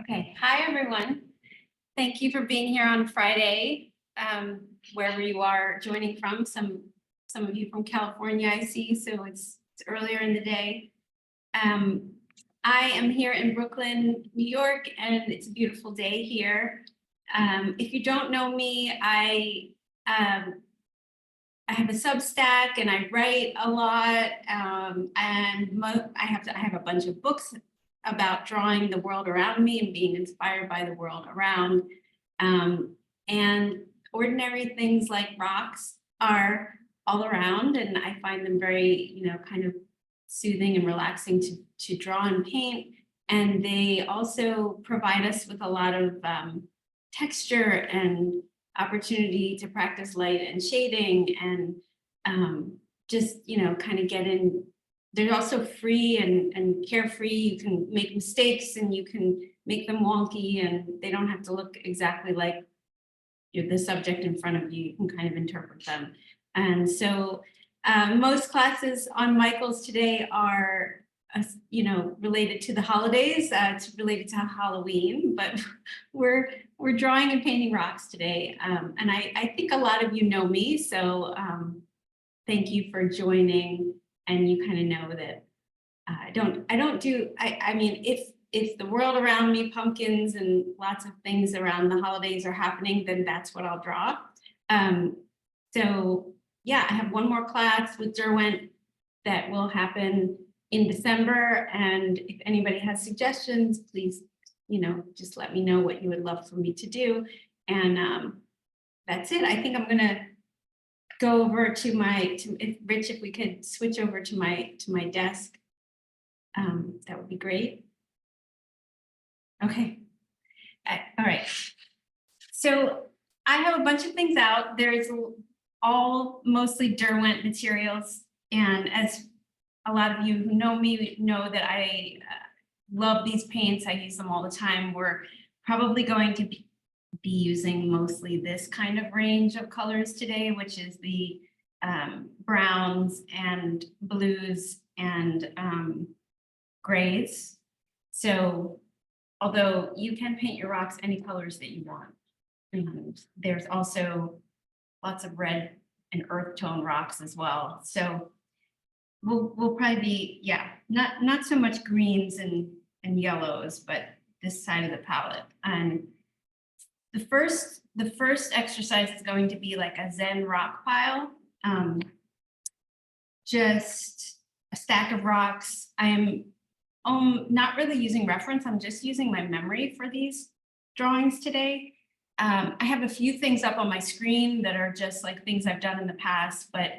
Okay, hi everyone. Thank you for being here on Friday, wherever you are joining from. Some of you from California, I see, so it's earlier in the day. I am here in Brooklyn, New York, and it's a beautiful day here. If you don't know me, I have a Substack and I write a lot, and I have a bunch of books about drawing the world around me and being inspired by the world around. And ordinary things like rocks are all around, and I find them very, kind of soothing and relaxing to draw and paint. And they also provide us with a lot of texture and opportunity to practice light and shading and just, kind of get in. They're also free and carefree. You can make mistakes and you can make them wonky, and they don't have to look exactly like the subject in front of you. You can kind of interpret them. And so most classes on Michael's today are, related to the holidays. It's related to Halloween, but we're drawing and painting rocks today. And I think a lot of you know me, so thank you for joining. And you kind of know that I mean, if the world around me, pumpkins and lots of things around the holidays are happening, then that's what I'll draw. So yeah, I have one more class with Derwent that will happen in December. And if anybody has suggestions, please, just let me know what you would love for me to do. And that's it. I think I'm gonna go over to Rich, if we could switch over to my desk, that would be great. Okay, all right. So I have a bunch of things out. There's all mostly Derwent materials, and as a lot of you who know me know that I love these paints. I use them all the time. We're probably going to be using mostly this kind of range of colors today, which is the browns and blues and grays. So although you can paint your rocks any colors that you want, there's also lots of red and earth tone rocks as well. So we'll probably be, not so much greens and yellows, but this side of the palette. And the first exercise is going to be like a Zen rock pile, just a stack of rocks. I am not really using reference. I'm just using my memory for these drawings today. I have a few things up on my screen that are just like things I've done in the past, but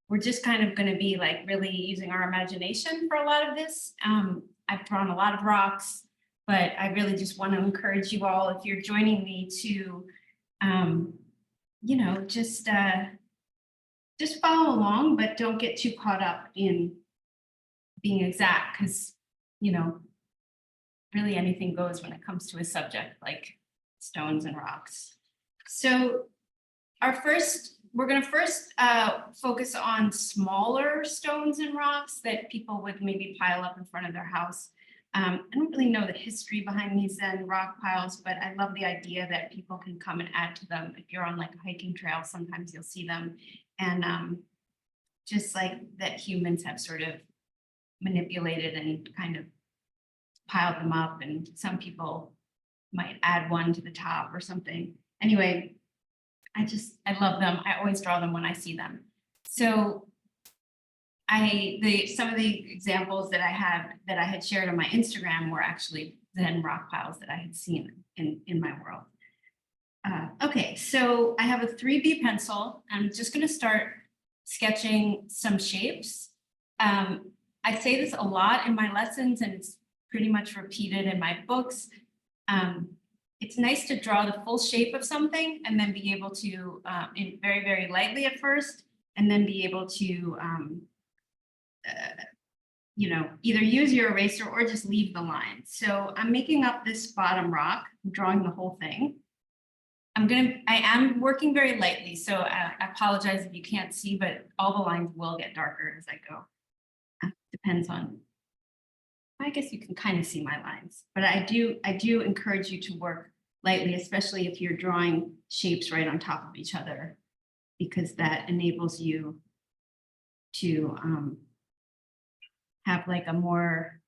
we're just kind of going to be like really using our imagination for a lot of this. I've drawn a lot of rocks, but I really just want to encourage you all, if you're joining me, to, just follow along, but don't get too caught up in being exact, because, really anything goes when it comes to a subject like stones and rocks. So we're going to first focus on smaller stones and rocks that people would maybe pile up in front of their house. I don't really know the history behind these Zen rock piles, but I love the idea that people can come and add to them. If you're on like a hiking trail, sometimes you'll see them. And just like that humans have sort of manipulated and kind of piled them up, and some people might add one to the top or something. Anyway, I love them. I always draw them when I see them. So some of the examples that I had shared on my Instagram were actually Zen rock piles that I had seen in my world. Okay, so I have a 3B pencil. I'm just going to start sketching some shapes. I say this a lot in my lessons, and it's pretty much repeated in my books. It's nice to draw the full shape of something and then be able to, very, very lightly at first, and then be able to, either use your eraser or just leave the line. So I'm making up this bottom rock, I'm drawing the whole thing. I am working very lightly, so I apologize if you can't see, but all the lines will get darker as I go. Depends on if I guess you can kind of see my lines, but I do encourage you to work lightly, especially if you're drawing shapes right on top of each other, because that enables you to have like a more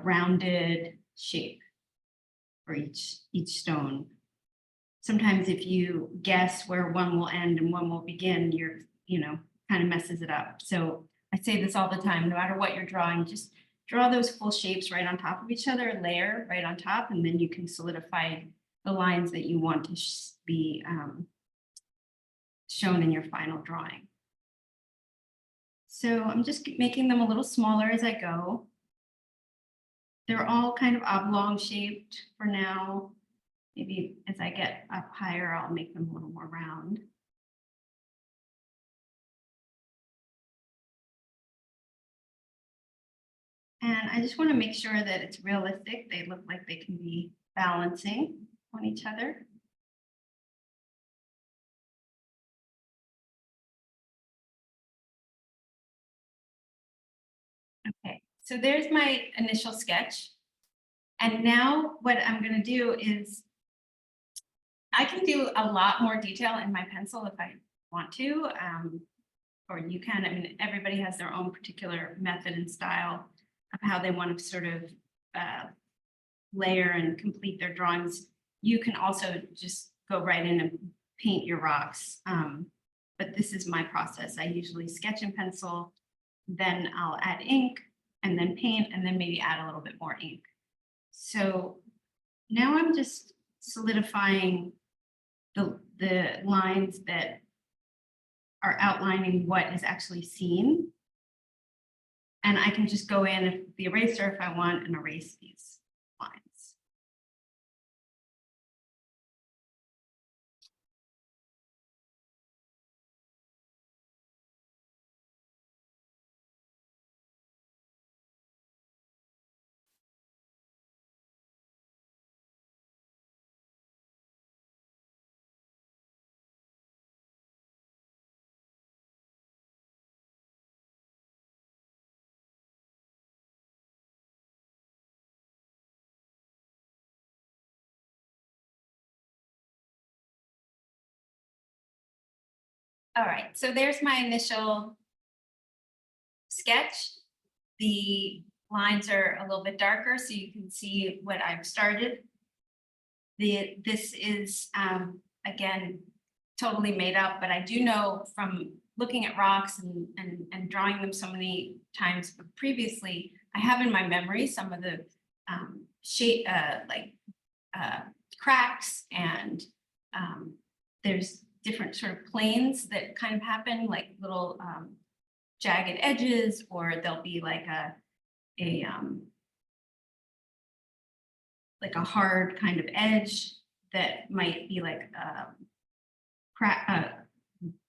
rounded shape for each stone. Sometimes if you guess where one will end and one will begin, kind of messes it up. So I say this all the time, no matter what you're drawing, just draw those full shapes right on top of each other, layer right on top, and then you can solidify the lines that you want to be shown in your final drawing. So I'm just making them a little smaller as I go. They're all kind of oblong shaped for now. Maybe as I get up higher, I'll make them a little more round. And I just want to make sure that it's realistic. They look like they can be balancing on each other. Okay, so there's my initial sketch. And now what I'm going to do is I can do a lot more detail in my pencil if I want to, or you can. I mean, everybody has their own particular method and style of how they want to sort of layer and complete their drawings. You can also just go right in and paint your rocks. But this is my process. I usually sketch in pencil, then I'll add ink and then paint and then maybe add a little bit more ink. So now I'm just solidifying the lines that are outlining what is actually seen. And I can just go in with the eraser if I want and erase these lines. All right, so there's my initial sketch. The lines are a little bit darker, so you can see what I've started. This is, again, totally made up, but I do know from looking at rocks and drawing them so many times previously, I have in my memory some of the shape, cracks, and there's different sort of planes that kind of happen, like little jagged edges, or there'll be like a hard kind of edge that might be like crack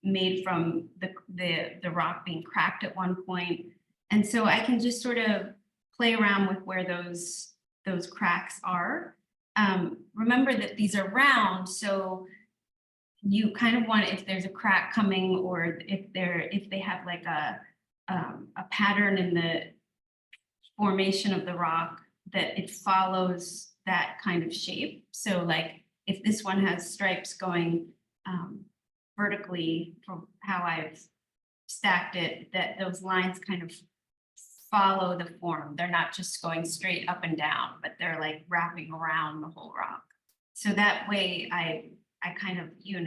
made from the rock being cracked at one point. And so I can just sort of play around with where those cracks are. Remember that these are round, so you kind of want, if there's a crack coming, or if they have like a pattern in the formation of the rock, that it follows that kind of shape. So like if this one has stripes going vertically from how I've stacked it, that those lines kind of follow the form. They're not just going straight up and down, but they're like wrapping around the whole rock. So that way I kind of, you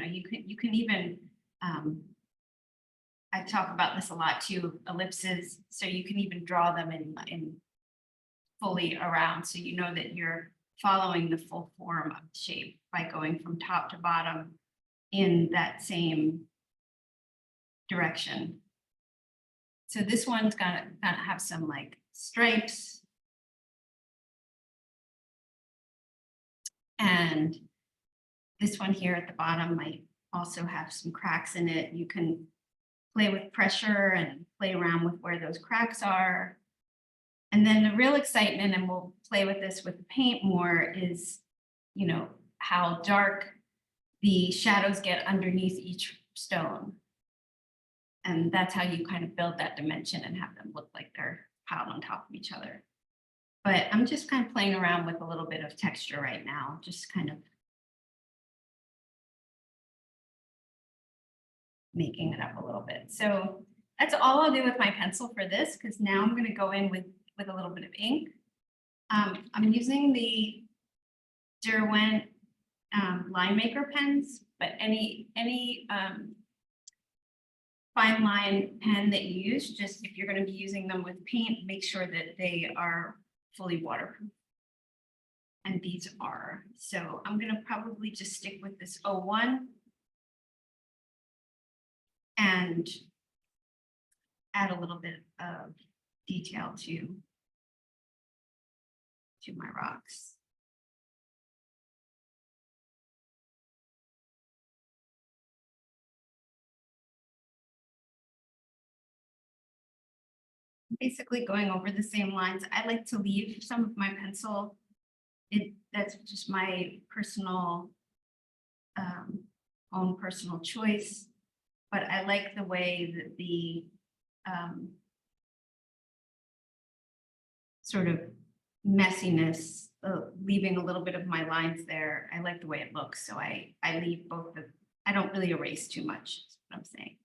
can even, I talk about this a lot too, ellipses. So you can even draw them in fully around. So you know that you're following the full form of the shape by going from top to bottom in that same direction. So this one's gonna have some like stripes. And this one here at the bottom might also have some cracks in it. You can play with pressure and play around with where those cracks are. And then the real excitement, and we'll play with this with the paint more, is, how dark the shadows get underneath each stone. And that's how you kind of build that dimension and have them look like they're piled on top of each other. But I'm just kind of playing around with a little bit of texture right now, just kind of making it up a little bit. So that's all I'll do with my pencil for this, because now I'm going to go in with a little bit of ink. I'm using the Derwent line maker pens, but any fine line pen that you use, just if you're going to be using them with paint, make sure that they are fully waterproof. And these are. So I'm going to probably just stick with this 01 and add a little bit of detail to my rocks. Basically going over the same lines. I like to leave some of my pencil. That's just my personal own personal choice, but I like the way that the sort of messiness, leaving a little bit of my lines there. I like the way it looks, so I leave both of. I don't really erase too much. Is what I'm saying.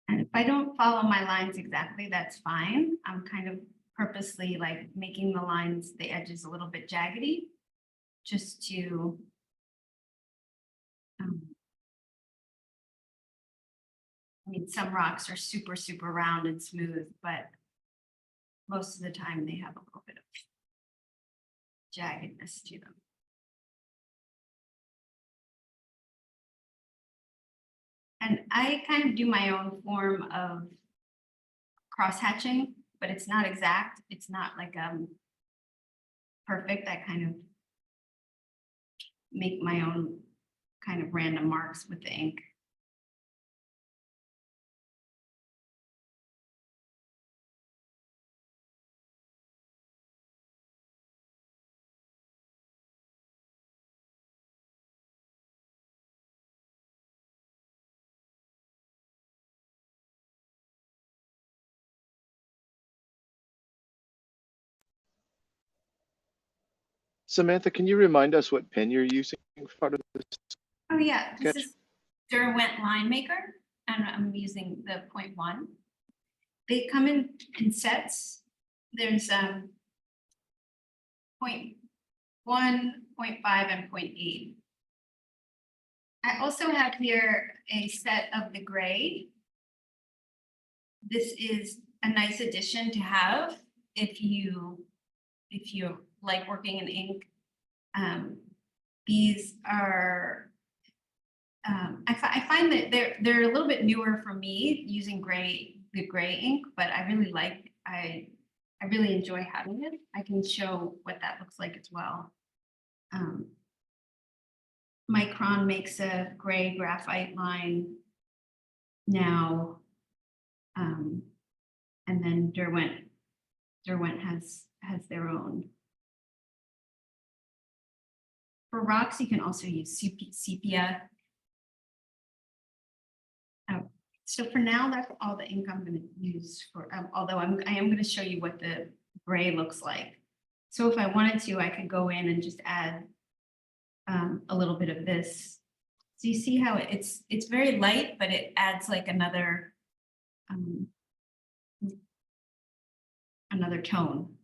And if I don't follow my lines exactly, that's fine. I'm kind of purposely like making the lines, the edges a little bit jaggedy, just to I mean, some rocks are super, super round and smooth, but most of the time they have a little bit of jaggedness to them. And I kind of do my own form of cross hatching, but it's not exact. It's not like perfect. I kind of make my own kind of random marks with the ink. Samantha, can you remind us what pen you're using for part of this? Oh yeah, this sketch? is Derwent line maker, and I'm using the 0.1. They come in sets. There's 0.1, 0.5, and 0.8. I also have here a set of the gray. This is a nice addition to have if you like working in ink. These are I find that they're a little bit newer for me using the gray ink, but I really like I really enjoy having it. I can show what that looks like as well. Micron makes a gray graphite line now, and then Derwent has their own. For rocks, you can also use sepia. So for now, that's all the ink I'm going to use for. Although I am going to show you what the gray looks like. So if I wanted to, I could go in and just add a little bit of this. So you see how it's very light, but it adds like another tone,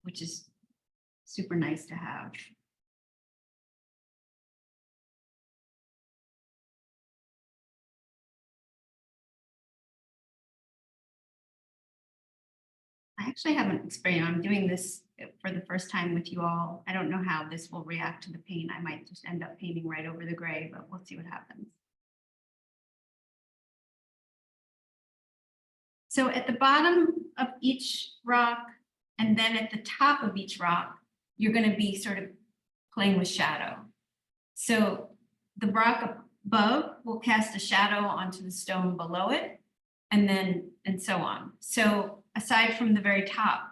which is super nice to have. I actually haven't experienced. I'm doing this for the first time with you all. I don't know how this will react to the paint. I might just end up painting right over the gray, but we'll see what happens. So at the bottom of each rock, and then at the top of each rock, you're going to be sort of playing with shadow. So the rock above will cast a shadow onto the stone below it, and so on. So aside from the very top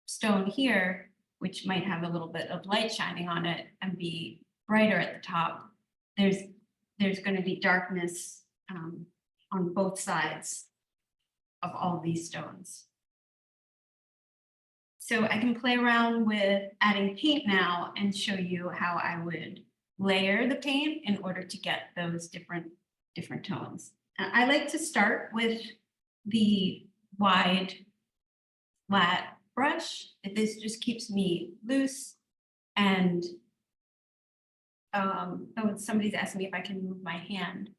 stone here, which might have a little bit of light shining on it and be brighter at the top, there's going to be darkness on both sides of all these stones. So I can play around with adding paint now and show you how I would layer the paint in order to get those different tones. I like to start with the wide flat brush. This just keeps me loose. And oh, somebody's asking me if I can move my hand.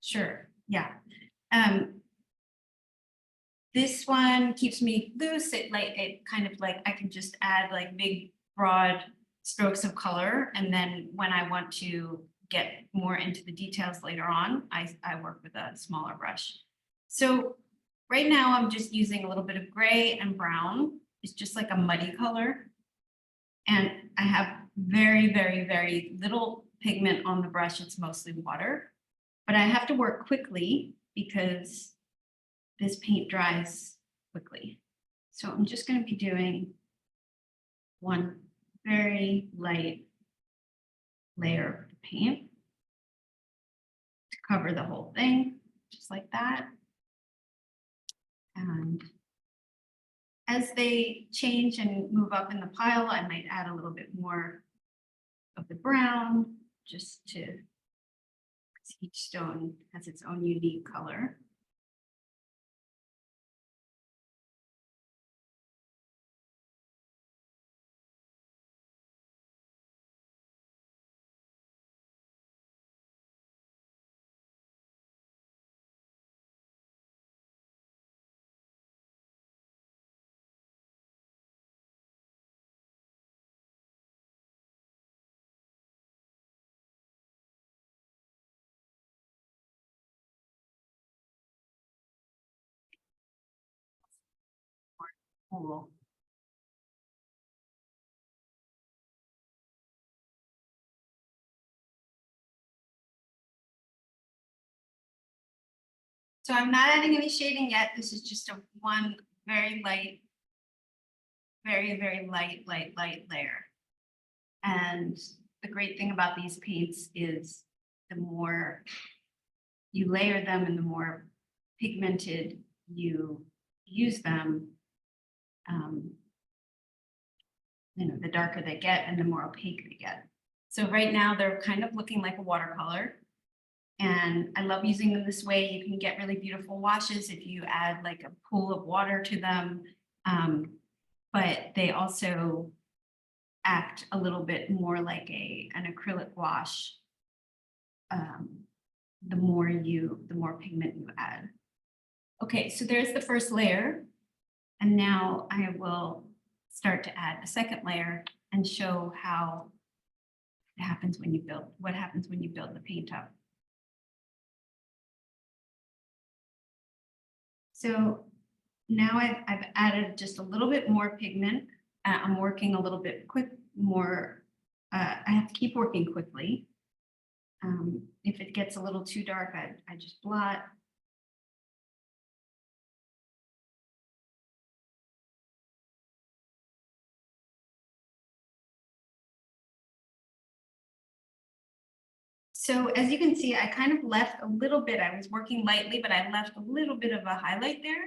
Sure, yeah. This one keeps me loose. It kind of like, I can just add like big, broad strokes of color. And then when I want to get more into the details later on, I work with a smaller brush. So right now I'm just using a little bit of gray and brown. It's just like a muddy color. And I have very, very, very little pigment on the brush. It's mostly water, but I have to work quickly because this paint dries quickly. So I'm just going to be doing one very light layer of paint to cover the whole thing, just like that. And as they change and move up in the pile, I might add a little bit more of the brown, just to, because each stone has its own unique color. Cool. So I'm not adding any shading yet. This is just one very light, very, very light layer. And the great thing about these paints is the more you layer them and the more pigmented you use them, the darker they get and the more opaque they get. So right now they're kind of looking like a watercolor. And I love using them this way. You can get really beautiful washes if you add like a pool of water to them. But they also act a little bit more like an acrylic wash. The more pigment you add. Okay, so there's the first layer. And now I will start to add a second layer and show how it happens when you build, what happens when you build the paint up. So now I've added just a little bit more pigment. I'm working a little bit more. I have to keep working quickly. If it gets a little too dark, I just blot. So as you can see, I kind of left a little bit. I was working lightly, but I left a little bit of a highlight there.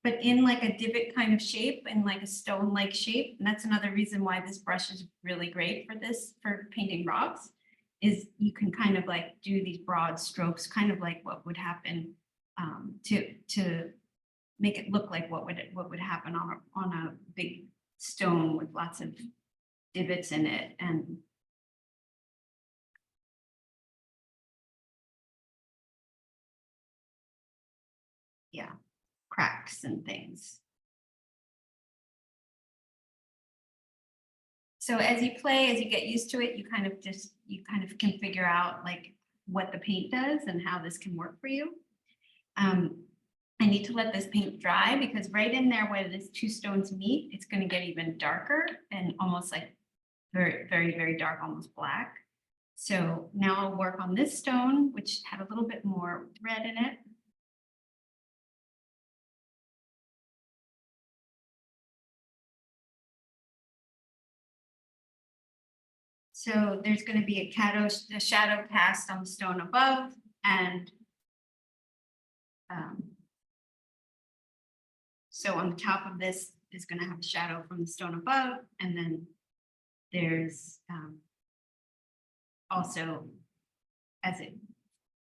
But in like a divot kind of shape and like a stone-like shape. And that's another reason why this brush is really great for this, for painting rocks, is you can kind of like do these broad strokes, kind of like what would happen to make it look like what would happen on a big stone with lots of divots in it. And yeah, cracks and things. So as you play, as you get used to it, you kind of can figure out like what the paint does and how this can work for you. I need to let this paint dry because right in there where these two stones meet, it's going to get even darker and almost like very, very, very dark, almost black. So now I'll work on this stone, which had a little bit more red in it. So there's going to be a shadow cast on the stone above, and so on the top of this is going to have a shadow from the stone above, and then there's also, as it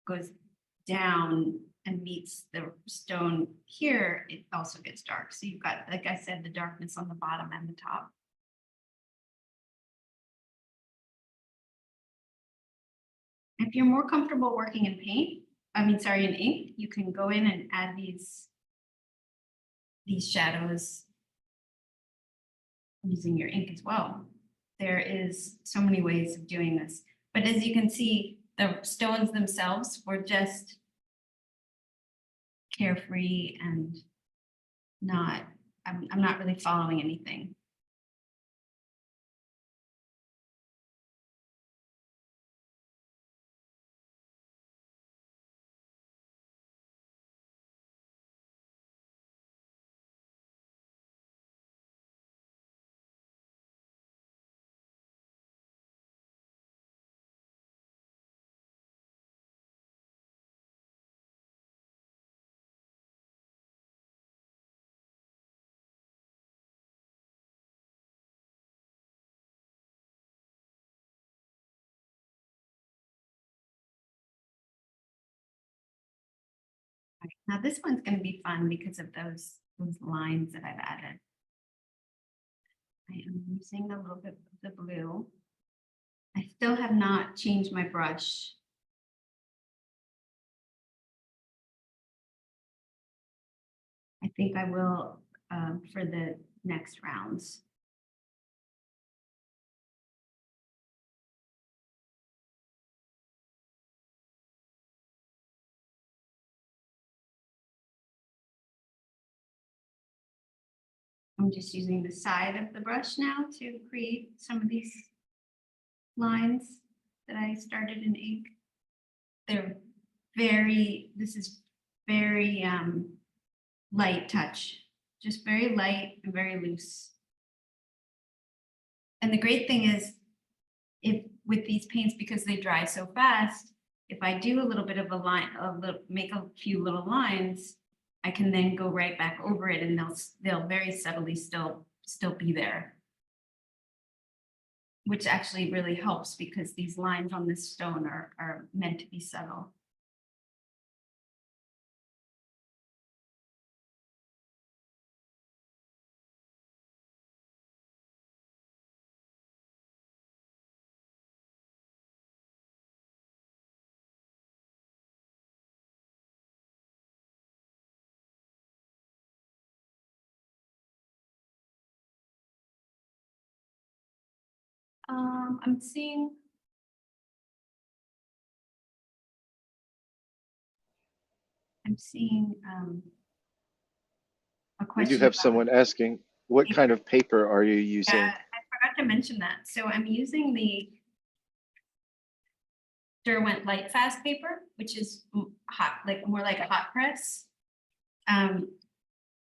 goes down and meets the stone here, it also gets dark. So you've got, like I said, the darkness on the bottom and the top. If you're more comfortable working in paint, in ink, you can go in and add these shadows using your ink as well. There is so many ways of doing this, but as you can see, the stones themselves were just carefree and not, I'm not really following anything. Now this one's going to be fun because of those lines that I've added. I am using a little bit of the blue. I still have not changed my brush. I think I will for the next rounds. I'm just using the side of the brush now to create some of these lines that I started in ink. They're this is very light touch, just very light and very loose. And the great thing is, with these paints, because they dry so fast, if I do a little bit of a line, make a few little lines, I can then go right back over it, and they'll very subtly still be there, which actually really helps because these lines on this stone are meant to be subtle. I'm seeing a We question. do have someone asking, what kind of paper are you using? I forgot to mention that. So I'm using the Derwent light fast paper, which is hot, more like a hot press.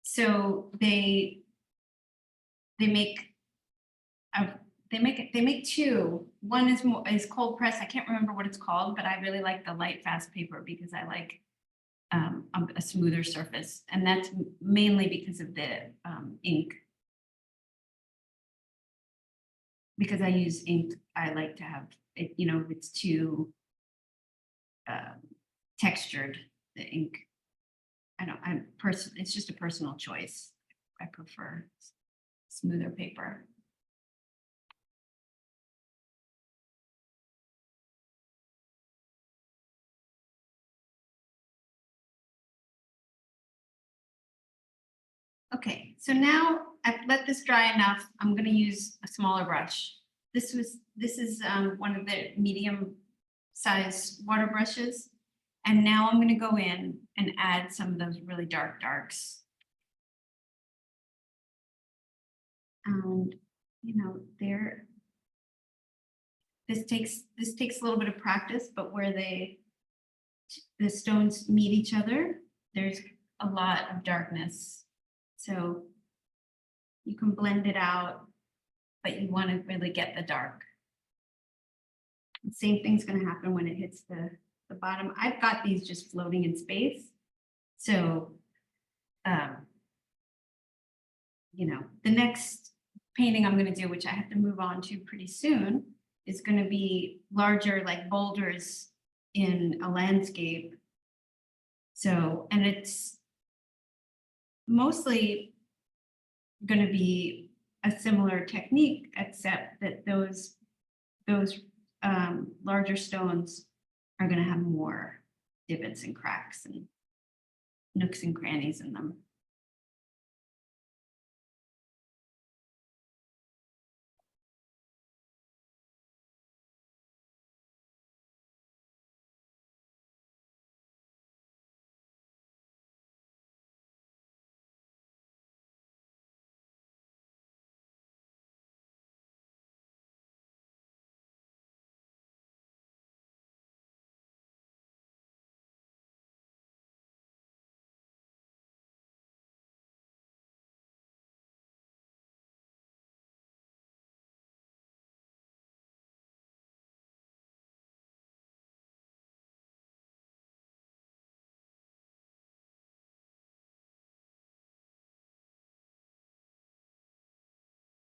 So they make two. One is cold press. I can't remember what it's called, but I really like the light fast paper because I like a smoother surface, and that's mainly because of the ink. Because I use ink, I like to have it, if it's too textured, the ink. It's just a personal choice. I prefer smoother paper. Okay, so now I've let this dry enough. I'm going to use a smaller brush. This is one of the medium size water brushes. And now I'm going to go in and add some of those really dark darks. And this takes a little bit of practice, but where the stones meet each other, there's a lot of darkness. So you can blend it out, but you want to really get the dark. The same thing's gonna happen when it hits the bottom. I've got these just floating in space. So, you know, the next painting I'm gonna do, which I have to move on to pretty soon, is gonna be larger, like boulders in a landscape. So, and it's mostly gonna be a similar technique, except that those larger stones are gonna have more divots and cracks and nooks and crannies in them.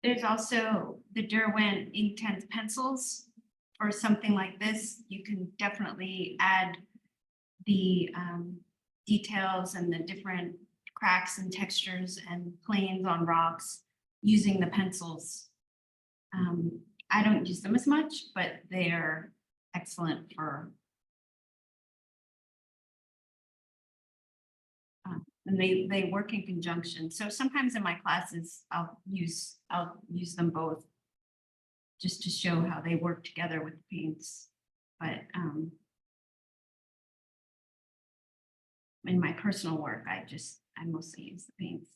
There's also the Derwent Inktense pencils. For something like this, you can definitely add the details and the different cracks and textures and planes on rocks using the pencils. I don't use them as much, but they're excellent for and they work in conjunction. So sometimes in my classes, I'll use them both just to show how they work together with the paints. But in my personal work, I mostly use the paints.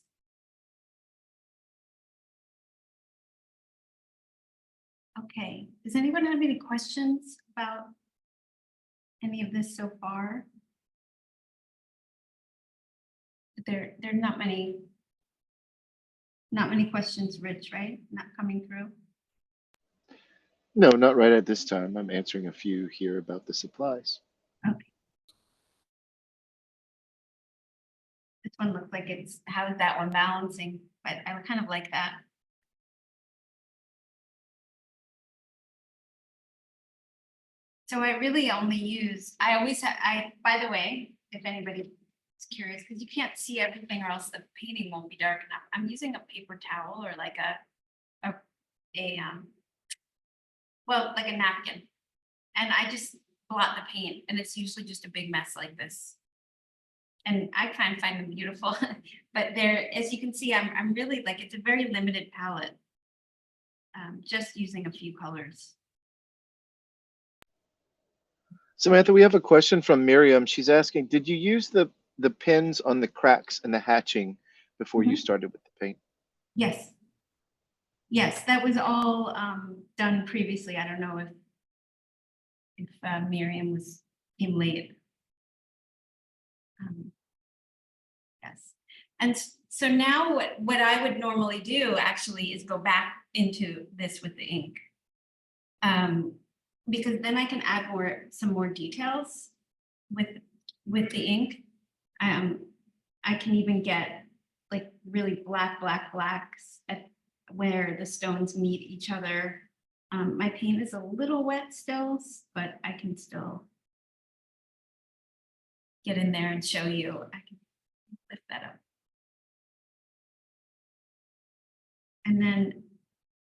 Okay, does anyone have any questions about any of this so far? There are not many questions, Rich, right? Not coming through. No, not right at this time. I'm answering a few here about the supplies. Okay. This one looks like it's, how's that one balancing? But I would kind of like that. So I really only use, by the way, if anybody is curious, because you can't see everything or else the painting won't be dark enough. I'm using a paper towel or like like a napkin. And I just blot the paint, and it's usually just a big mess like this. And I find them beautiful, but there, as you can see, I'm really like, it's a very limited palette. Just using a few colors. Samantha, we have a question from Miriam. She's asking, did you use the pins on the cracks and the hatching before you started with the paint? Yes. Yes, that was all done previously. I don't know if Miriam came late. Yes. And so now what I would normally do actually is go back into this with the ink. Because then I can add some more details with the ink. I can even get like really blacks at where the stones meet each other. My paint is a little wet still, but I can still get in there and show you. I can lift that up. And then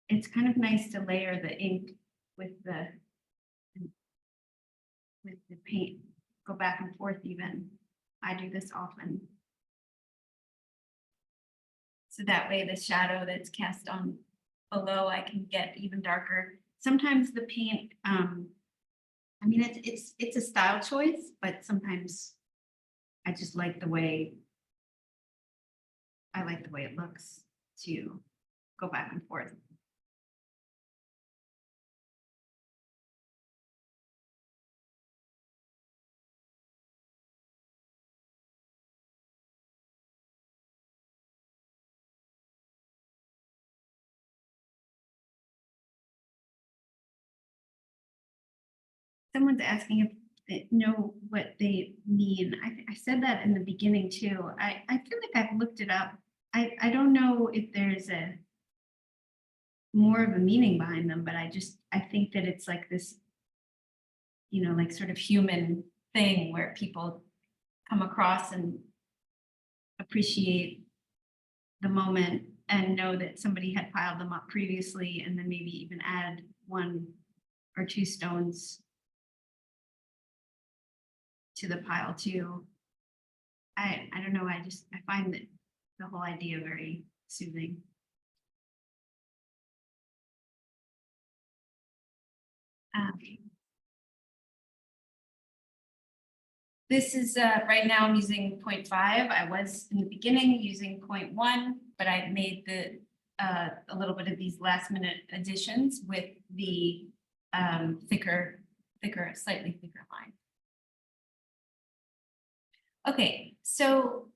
it's kind of nice to layer the ink with the paint, go back and forth even. I do this often. So that way the shadow that's cast on below, I can get even darker. Sometimes the paint, I mean, it's a style choice, but sometimes I just like the way, it looks to go back and forth. Someone's asking if they know what they mean. I said that in the beginning too. I feel like I've looked it up. I don't know if there's a more of a meaning behind them, but I think that it's like this, like sort of human thing where people come across and appreciate the moment and know that somebody had piled them up previously, and then maybe even add 1 or 2 stones to the pile too. I don't know. I find that the whole idea very soothing. This is right now I'm using 0.5. I was in the beginning using 0.1, but I made a little bit of these last minute additions with the thicker, slightly thicker line. Okay, so,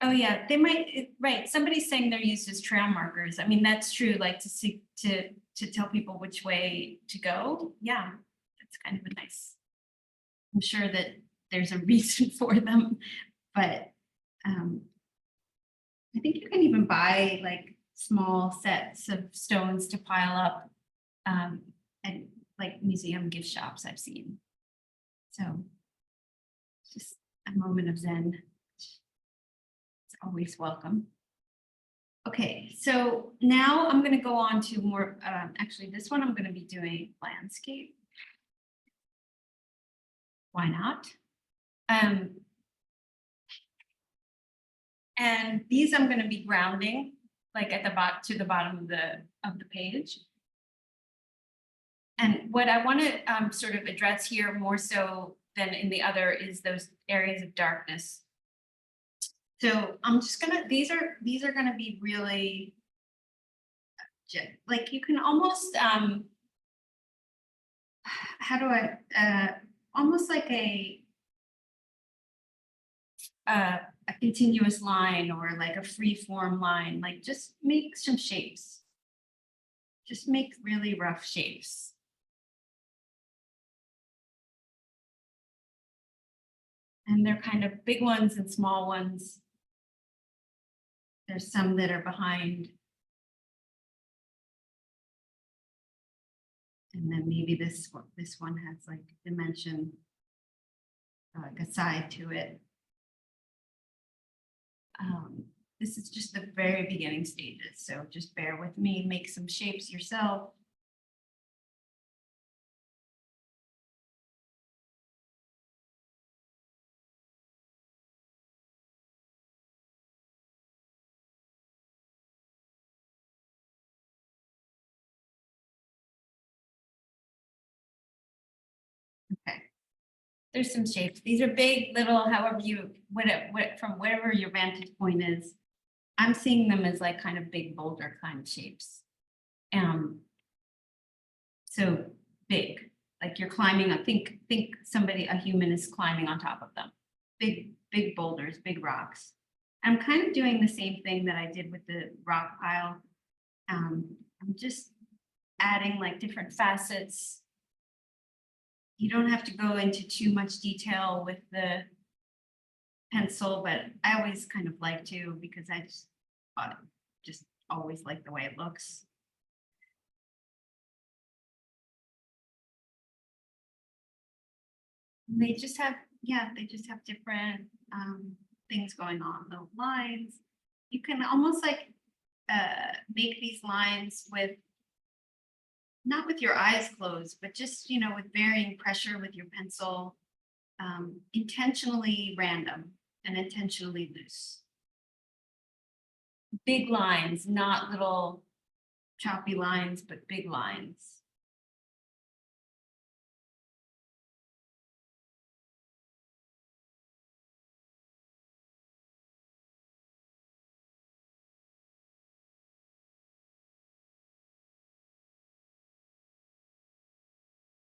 oh yeah, they might, right. Somebody's saying they're used as trail markers. I mean, that's true, like to tell people which way to go. Yeah, that's kind of a nice, I'm sure that there's a reason for them, but I think you can even buy like small sets of stones to pile up at like museum gift shops I've seen. So just a moment of Zen. It's always welcome. Okay, so now I'm going to go on to more, actually this one I'm going to be doing landscape. Why not? And these I'm going to be grounding like at the bottom to the bottom of the page. And what I want to sort of address here more so than in the other is those areas of darkness. So I'm just gonna, these are gonna be really like you can almost how do I almost like a continuous line or like a free form line, like just make some shapes. Just make really rough shapes. And they're kind of big ones and small ones. There's some that are behind. And then maybe this one has like dimension, like a side to it. This is just the very beginning stages, so just bear with me, make some shapes yourself. Okay, there's some shapes. These are big, little, however you, from wherever your vantage point is. I'm seeing them as like kind of big boulder kind of shapes. So big, like you're climbing, I think a human is climbing on top of them. Big boulders, big rocks. I'm kind of doing the same thing that I did with the rock pile. I'm just adding like different facets. You don't have to go into too much detail with the pencil, but I always kind of like to because I just always like the way it looks. They just have, they just have different things going on. The lines, you can almost like make these lines with, not with your eyes closed, but just, with varying pressure with your pencil, intentionally random and intentionally loose. Big lines, not little choppy lines, but big lines.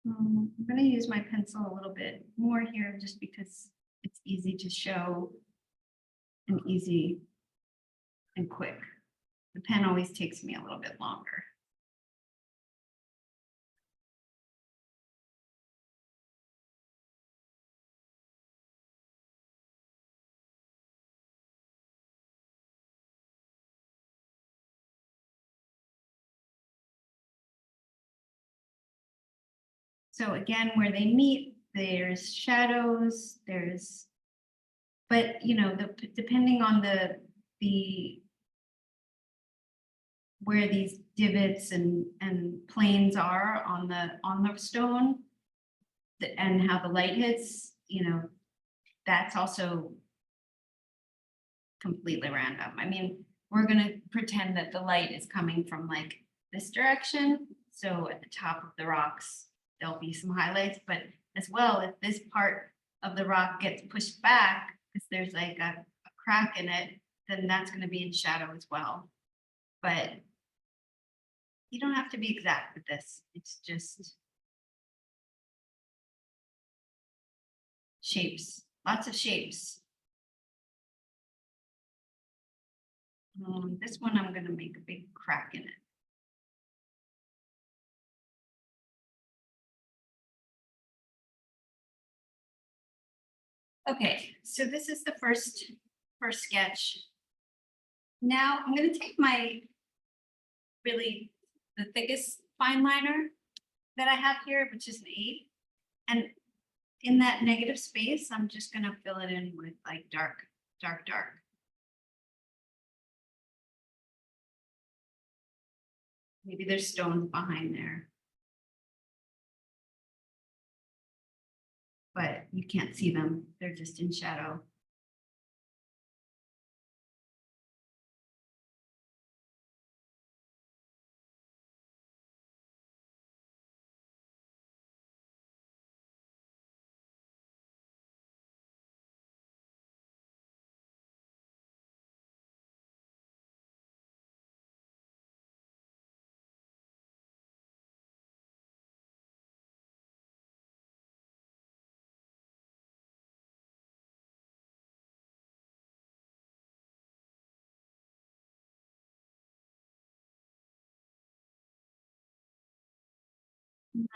I'm going to use my pencil a little bit more here just because it's easy to show and easy and quick. The pen always takes me a little bit longer. So again, where they meet, there's shadows, but you know, depending on the where these divots and planes are on the stone and how the light hits, you know, that's also completely random. I mean, we're gonna pretend that the light is coming from like this direction. So at the top of the rocks, there'll be some highlights, but as well, if this part of the rock gets pushed back, because there's like a crack in it, then that's gonna be in shadow as well. But you don't have to be exact with this. It's just shapes, lots of shapes. This one, I'm gonna make a big crack in it. Okay, so this is the first sketch. Now I'm gonna take my the thickest fine liner that I have here, which is an 8. And in that negative space, I'm just gonna fill it in with like dark. Maybe there's stones behind there. But you can't see them. They're just in shadow.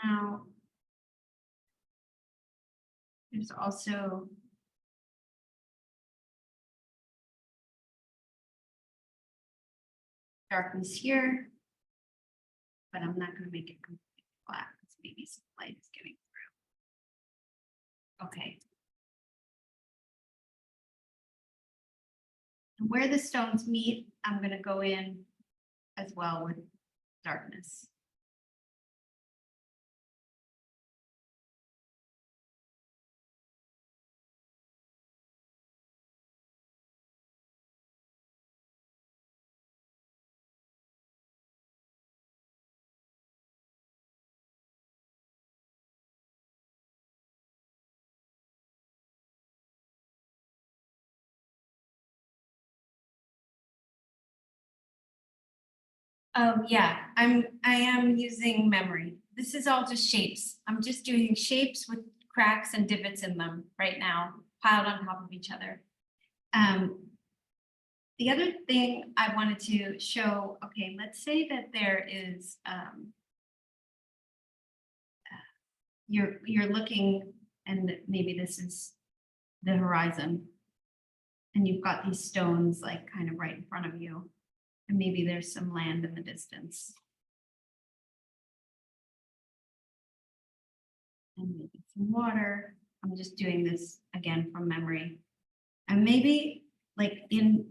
Now, there's also darkness here, but I'm not going to make it completely black because maybe some light is getting through. Okay. And where the stones meet, I'm going to go in as well with darkness. Yeah, I am using memory. This is all just shapes. I'm just doing shapes with cracks and divots in them right now, piled on top of each other. The other thing I wanted to show, okay, let's say that there is, you're looking and maybe this is the horizon and you've got these stones like kind of right in front of you. And maybe there's some land in the distance. And maybe some water. I'm just doing this again from memory. And maybe like in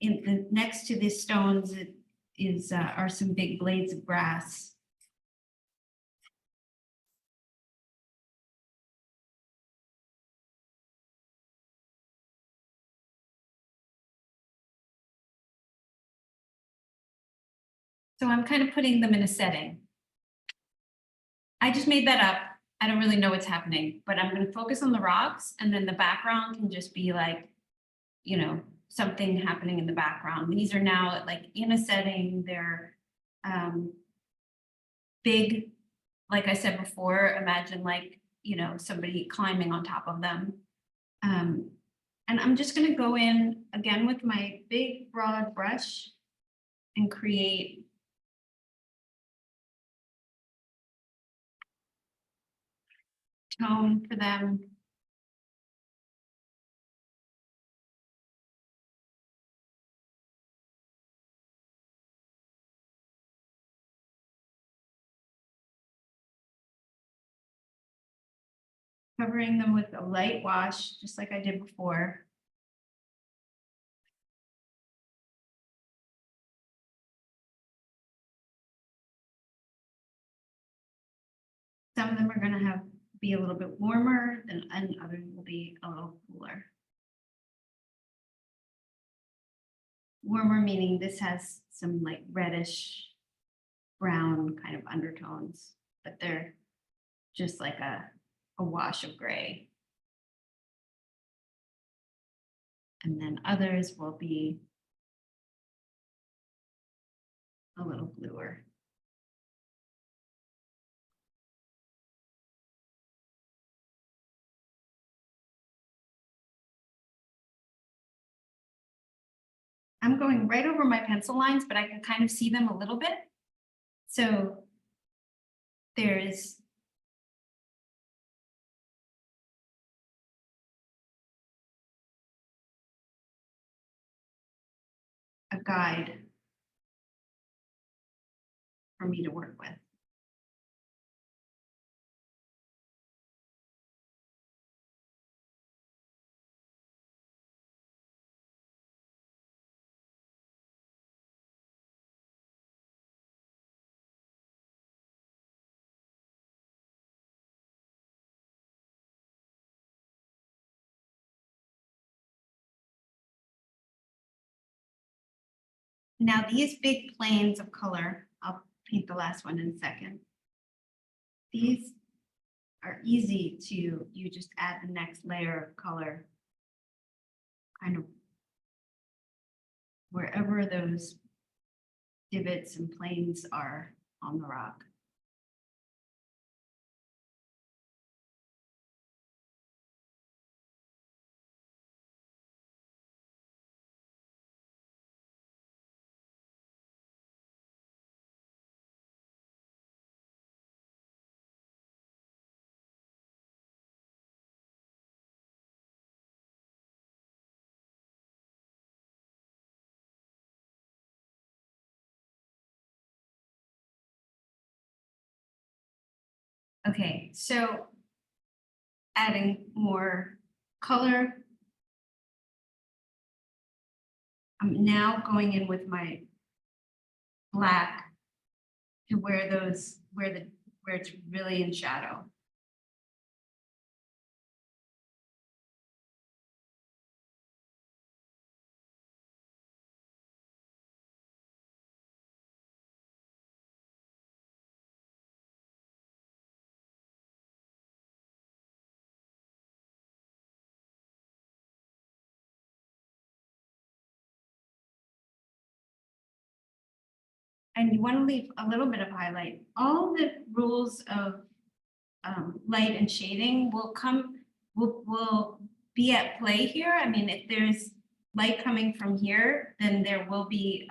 the next to these stones are some big blades of grass. So I'm kind of putting them in a setting. I just made that up. I don't really know what's happening, but I'm going to focus on the rocks and then the background can just be like, you know, something happening in the background. These are now like in a setting, they're big, like I said before, imagine like, you know, somebody climbing on top of them. And I'm just going to go in again with my big broad brush and create tone for them. covering them with a light wash, just like I did before. Some of them are gonna be a little bit warmer and others will be a little cooler. Warmer meaning this has some like reddish brown kind of undertones, but they're just like a wash of gray. And then others will be a little bluer. I'm going right over my pencil lines, but I can kind of see them a little bit. So there's a guide for me to work with. Now these big planes of color, I'll paint the last one in a second. These are easy to, you just add the next layer of color kind of wherever those divots and planes are on the rock. Okay, so adding more color. I'm now going in with my black to where it's really in shadow. And you want to leave a little bit of highlight. All the rules of light and shading will be at play here. I mean, if there's light coming from here, then there will be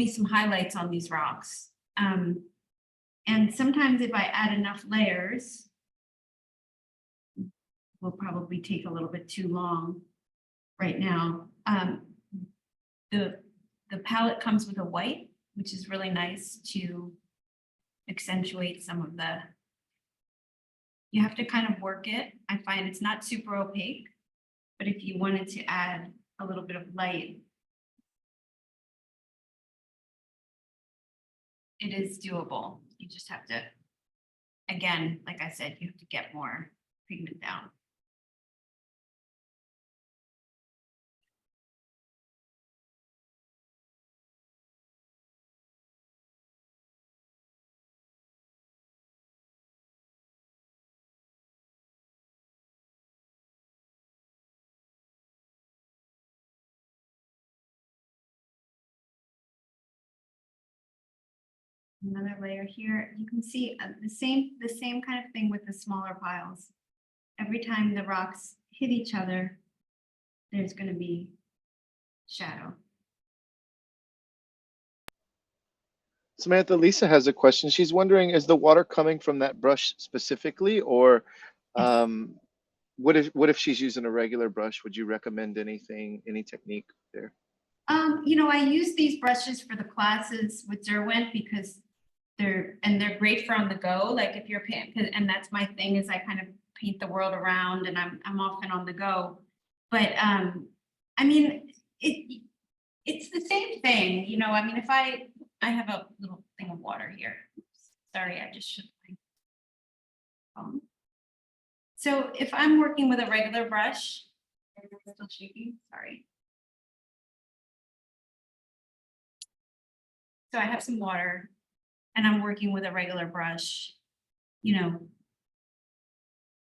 some highlights on these rocks. And sometimes if I add enough layers, will probably take a little bit too long right now. The palette comes with a white, which is really nice to accentuate some of the, you have to kind of work it. I find it's not super opaque, but if you wanted to add a little bit of light, it is doable. You just have to, again, like I said, you have to get more pigment down. Another layer here. You can see the same kind of thing with the smaller piles. Every time the rocks hit each other, there's going to be shadow. Samantha, Lisa has a question. She's wondering, is the water coming from that brush specifically, or Yes. what if she's using a regular brush? Would you recommend anything, any technique there? You know, I use these brushes for the classes with Derwent because they're great for on the go. Like if you're paying, and that's my thing is I kind of paint the world around, and I'm often on the go. But I mean, it's the same thing, you know. I mean, if I have a little thing of water here. Sorry, I just shook my phone. So if I'm working with a regular brush, still shaking, sorry. So I have some water and I'm working with a regular brush, you know,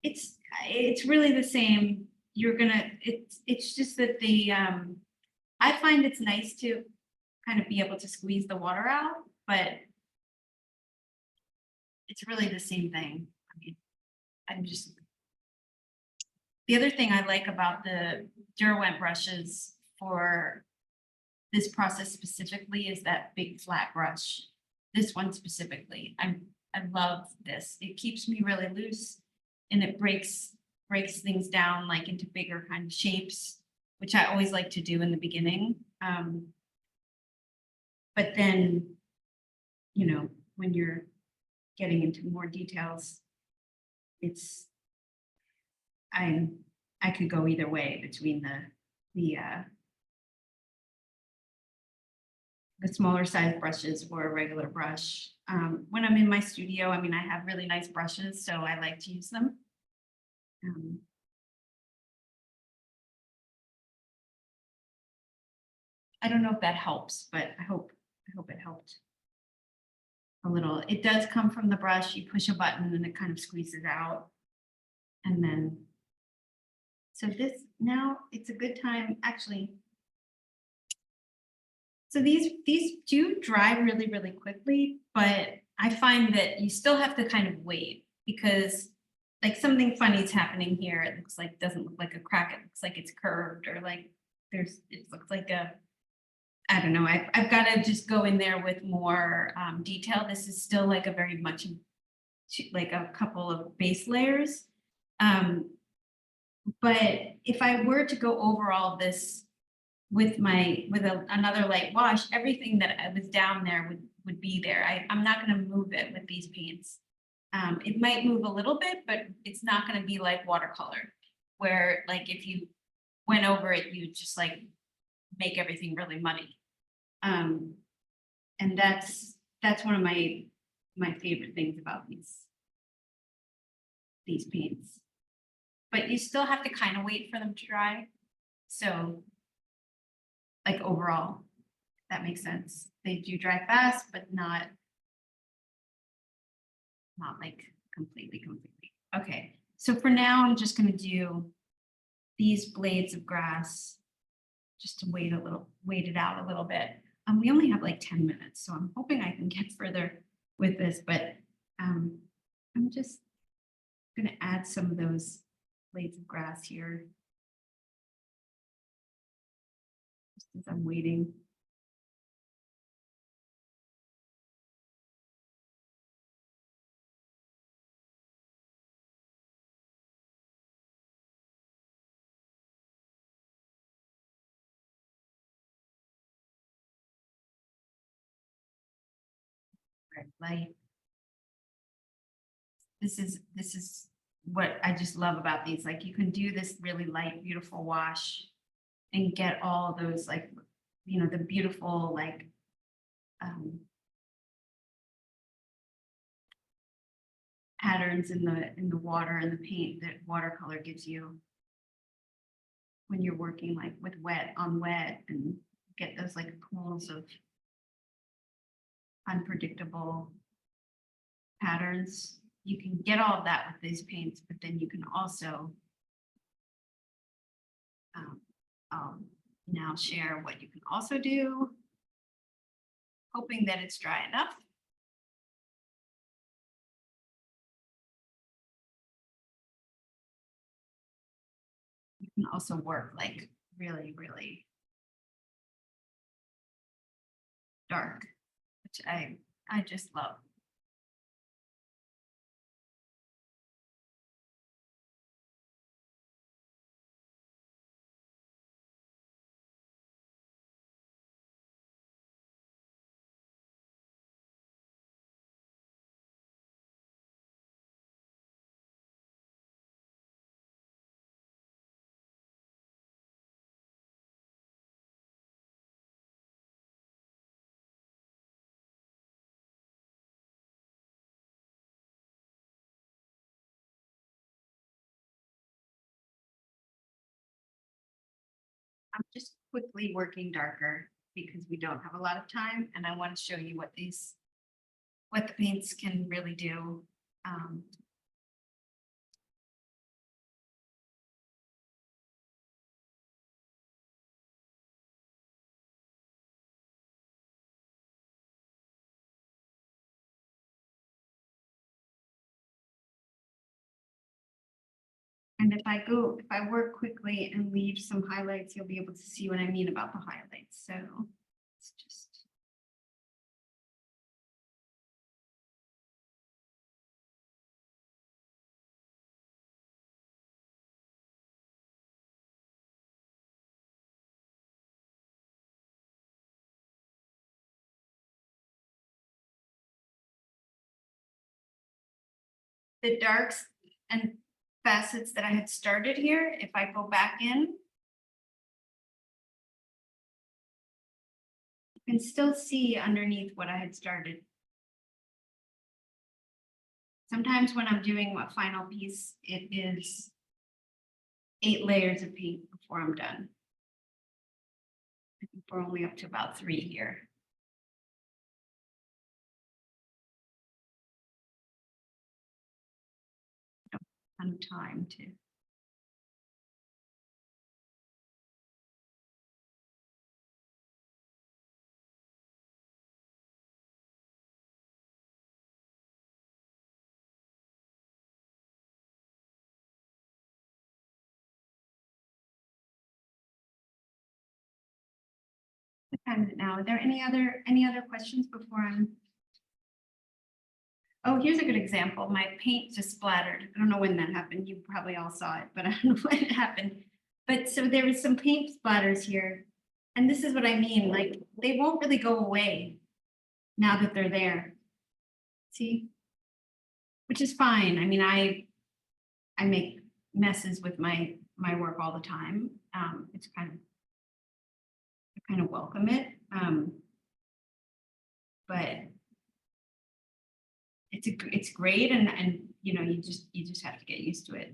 it's really the same. You're gonna, it's just that I find it's nice to kind of be able to squeeze the water out, but it's really the same thing. I mean, the other thing I like about the Derwent brushes for this process specifically is that big flat brush. This one specifically, I love this. It keeps me really loose, and it breaks things down like into bigger kind of shapes, which I always like to do in the beginning. But then, you know, when you're getting into more details, I could go either way between the smaller size brushes or a regular brush. When I'm in my studio, I mean, I have really nice brushes, so I like to use them. I don't know if that helps, but I hope it helped a little. It does come from the brush. You push a button and it kind of squeezes out. And then, so this, now it's a good time, actually. So these do dry really, really quickly, but I find that you still have to kind of wait, because like something funny is happening here. It looks like, doesn't look like a crack. It looks like it's curved, or like it looks like a, I don't know. I've got to just go in there with more detail. This is still like a very much like a couple of base layers. But if I were to go over all this with another light wash, everything that I was down there would be there. I'm not going to move it with these paints. It might move a little bit, but it's not going to be like watercolor, where like if you went over it, you just like make everything really muddy. And that's one of my favorite things about these paints. But you still have to kind of wait for them to dry. So like overall, that makes sense. They do dry fast, but not like completely. Okay, so for now, I'm just going to do these blades of grass just to wait it out a little bit. We only have like 10 minutes, so I'm hoping I can get further with this, but I'm just going to add some of those blades of grass here just as I'm waiting. Red light. This is what I just love about these. Like you can do this really light, beautiful wash and get all those like, you know, the beautiful like patterns in the water and the paint that watercolor gives you when you're working like with wet on wet, and get those like pools of unpredictable patterns. You can get all of that with these paints, but then you can also I'll now share what you can also do, hoping that it's dry enough. You can also work like really, really dark, which I just love. I'm just quickly working darker because we don't have a lot of time, and I want to show you what the paints can really do. And if I work quickly and leave some highlights, you'll be able to see what I mean about the highlights. So it's just. The darks and facets that I had started here, if I go back in, you can still see underneath what I had started. Sometimes when I'm doing a final piece, it is 8 layers of paint before I'm done. I think we're only up to about 3 here. Ton of time to. What time is it now? Are there any other questions before I'm? Oh, here's a good example. My paint just splattered. I don't know when that happened. You probably all saw it, but I don't know when it happened. But so there was some paint splatters here. And this is what I mean, like they won't really go away now that they're there. See? Which is fine. I mean, I make messes with my work all the time. It's I kind of welcome it. But it's great, and you know, you just have to get used to it.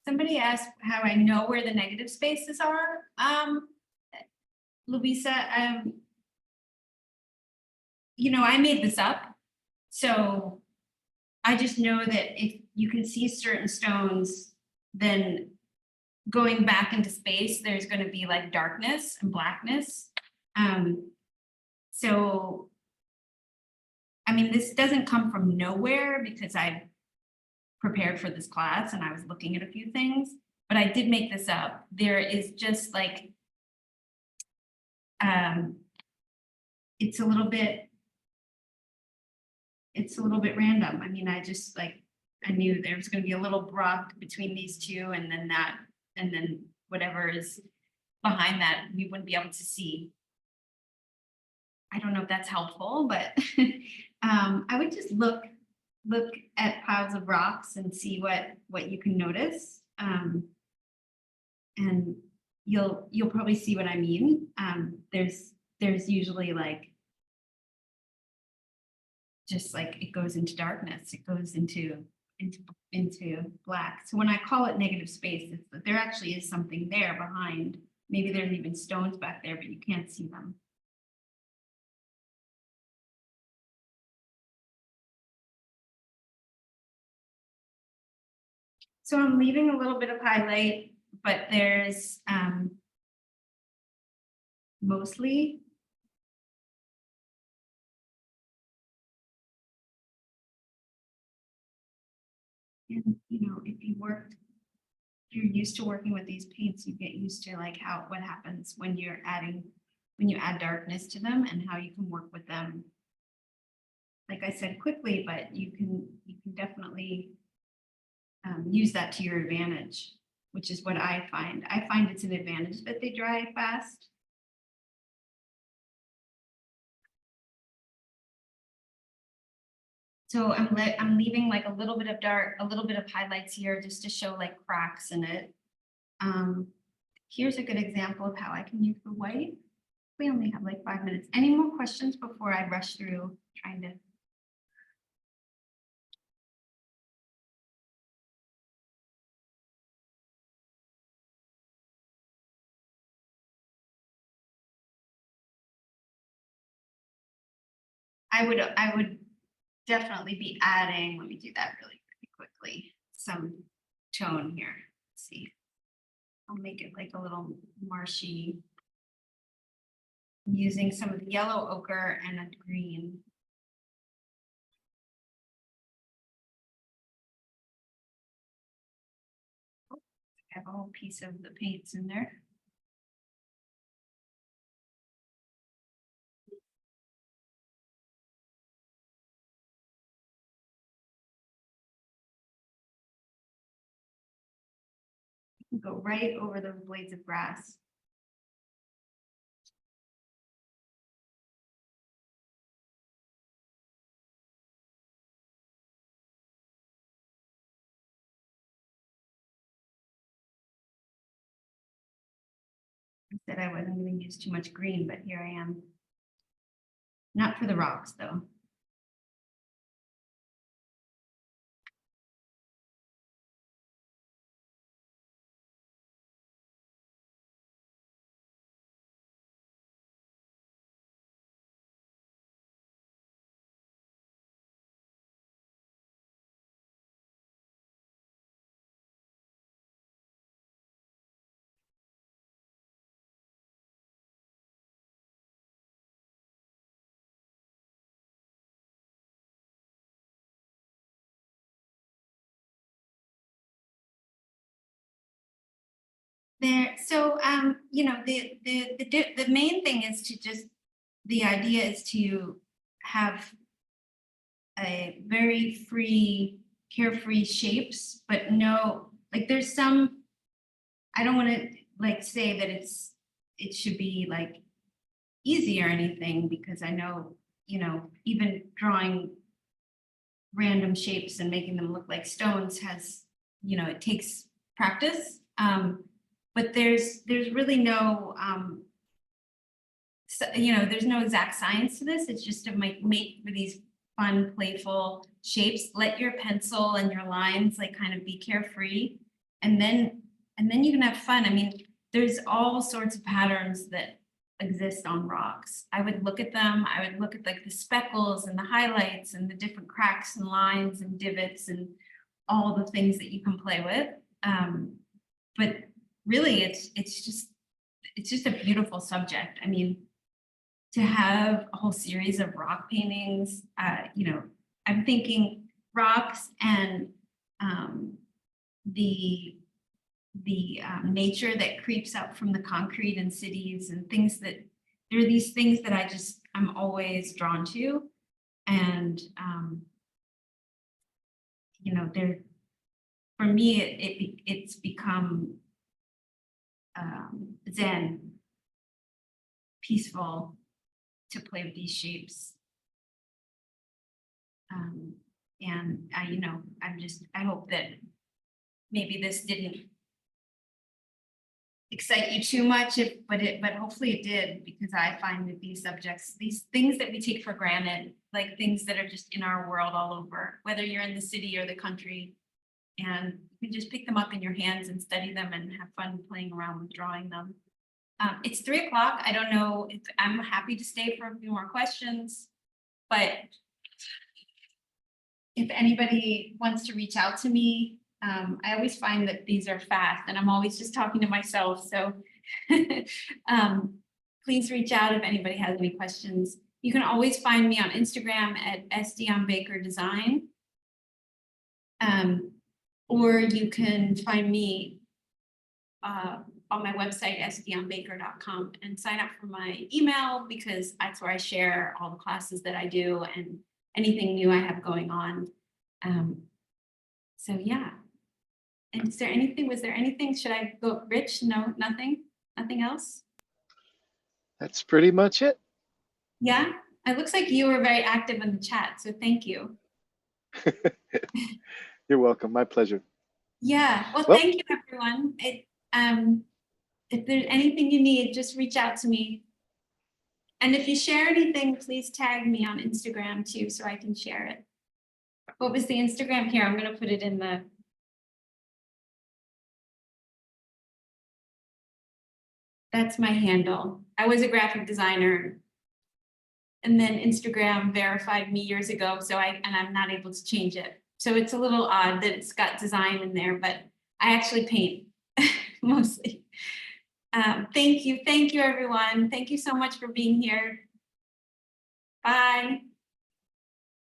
Somebody asked how I know where the negative spaces are. Louisa, you know, I made this up, so I just know that if you can see certain stones, then going back into space, there's going to be like darkness and blackness. So, I mean, this doesn't come from nowhere because I prepared for this class and I was looking at a few things, but I did make this up. There is just like, it's a little bit random. I mean, I knew there was going to be a little brock between these two, and then that, and then whatever is behind that, we wouldn't be able to see. I don't know if that's helpful, but I would just look at piles of rocks and see what you can notice. And you'll probably see what I mean. There's usually like, just like it goes into darkness, it goes into black. So when I call it negative space, it's that there actually is something there behind. Maybe there's even stones back there, but you can't see them. So I'm leaving a little bit of highlight, but there's mostly and you know, if you're used to working with these paints, you get used to like what happens when you add darkness to them and how you can work with them. Like I said, quickly, but you can definitely use that to your advantage, which is what I find. I find it's an advantage that they dry fast. So I'm leaving like a little bit of dark, a little bit of highlights here just to show like cracks in it. Here's a good example of how I can use the white. We only have like 5 minutes. Any more questions before I rush through trying to I would definitely be adding, let me do that really quickly, some tone here. Let's see. I'll make it like a little marshy. Using some of the yellow ochre and a green. I have a whole piece of the paints in there. Go right over those blades of grass. I said I wasn't going to use too much green, but here I am. Not for the rocks, though. There, so you know, the main thing is to just, the idea is to have a very free, carefree shapes, but no, like there's some, I don't want to like say that it should be like easy or anything, because I know, you know, even drawing random shapes and making them look like stones has, you know, it takes practice. But there's really no, you know, there's no exact science to this. It's just to make for these fun, playful shapes. Let your pencil and your lines like kind of be carefree, and then you can have fun. I mean, there's all sorts of patterns that exist on rocks. I would look at them. I would look at like the speckles and the highlights and the different cracks and lines and divots and all the things that you can play with. But really, it's just a beautiful subject. I mean, to have a whole series of rock paintings, you know, I'm thinking rocks and the nature that creeps up from the concrete in cities and things that, there are these things that I'm always drawn to. And, you know, for me, it's become zen, peaceful to play with these shapes. And you know, I hope that maybe this didn't excite you too much, but hopefully it did, because I find that these subjects, these things that we take for granted, like things that are just in our world all over, whether you're in the city or the country, and you can just pick them up in your hands and study them and have fun playing around with drawing them. It's 3 o'clock. I don't know if I'm happy to stay for a few more questions, but if anybody wants to reach out to me, I always find that these are fast and I'm always just talking to myself. So please reach out if anybody has any questions. You can always find me on Instagram at sdonbakerdesign. Or you can find me on my website, sdonbaker.com, and sign up for my email, because that's where I share all the classes that I do and anything new I have going on. So yeah. And was there anything, should I go, Rich? No, nothing else? That's pretty much it. Yeah, it looks like you were very active in the chat, so thank you. You're welcome. My pleasure. Yeah, well, thank you, everyone. If there's anything you need, just reach out to me. And if you share anything, please tag me on Instagram too, so I can share it. What was the Instagram? Here, I'm going to put it in the. That's my handle. I was a graphic designer And then Instagram verified me years ago, so I'm not able to change it. So it's a little odd that it's got design in there, but I actually paint mostly. Thank you, everyone. Thank you so much for being here. Bye.